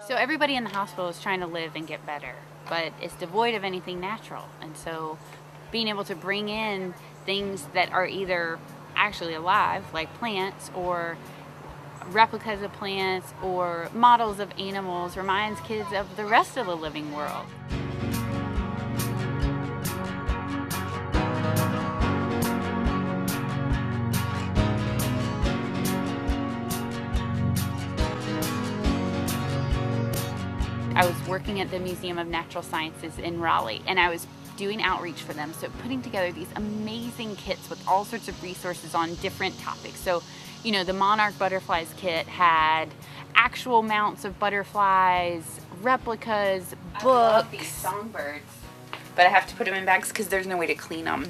So everybody in the hospital is trying to live and get better, but it's devoid of anything natural. And so being able to bring in things that are either actually alive, like plants, or replicas of plants, or models of animals, reminds kids of the rest of the living world. I was working at the Museum of Natural Sciences in Raleigh, and I was doing outreach for them, so putting together these amazing kits with all sorts of resources on different topics. So, you know, the Monarch Butterflies kit had actual mounts of butterflies, replicas, books. I love these songbirds, but I have to put them in bags because there's no way to clean them.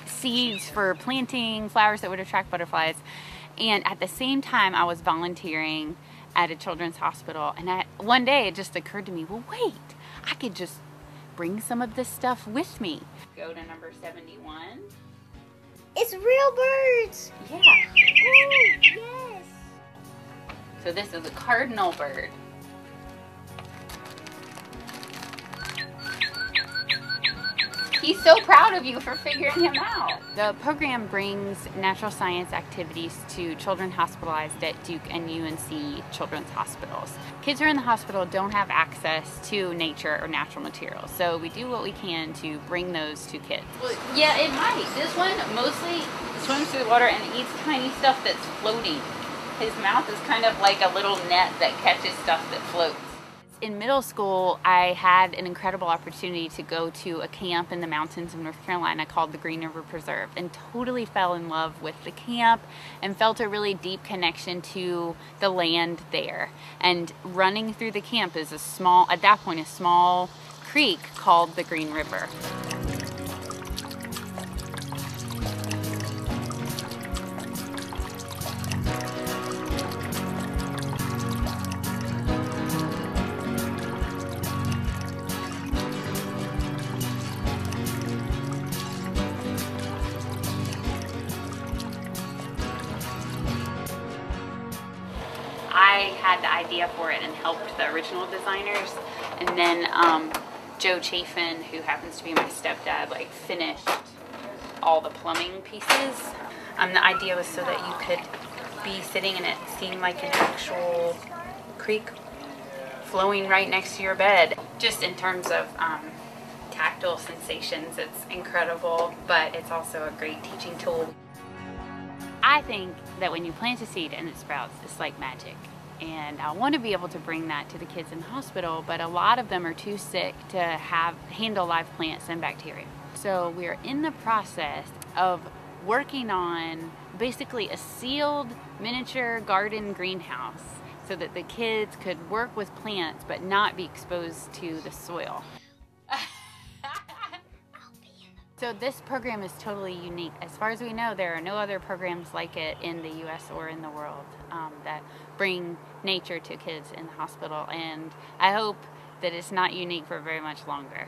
Seeds for planting flowers that would attract butterflies. And at the same time, I was volunteering at a children's hospital, and one day it just occurred to me, well, wait, I could just bring some of this stuff with me. Go to number 71. It's real birds. Yeah. Oh, yes. So this is a cardinal bird. He's so proud of you for figuring him out. The program brings natural science activities to children hospitalized at Duke and UNC children's hospitals. Kids who are in the hospital don't have access to nature or natural materials, so we do what we can to bring those to kids. Well, yeah, it might. This one mostly swims through the water and eats tiny stuff that's floating. His mouth is kind of like a little net that catches stuff that floats. In middle school, I had an incredible opportunity to go to a camp in the mountains of North Carolina called the Green River Preserve, and totally fell in love with the camp and felt a really deep connection to the land there. And running through the camp is at that point, a small creek called the Green River. I had the idea for it and helped the original designers, and then Joe Chafin, who happens to be my stepdad, like finished all the plumbing pieces. The idea was so that you could be sitting and it seemed like an actual creek flowing right next to your bed. Just in terms of tactile sensations, it's incredible, but it's also a great teaching tool. I think that when you plant a seed and it sprouts, it's like magic. And I want to be able to bring that to the kids in the hospital, but a lot of them are too sick to handle live plants and bacteria. So we're in the process of working on basically a sealed miniature garden greenhouse so that the kids could work with plants but not be exposed to the soil. So this program is totally unique. As far as we know, there are no other programs like it in the US or in the world that bring nature to kids in the hospital, and I hope that it's not unique for very much longer.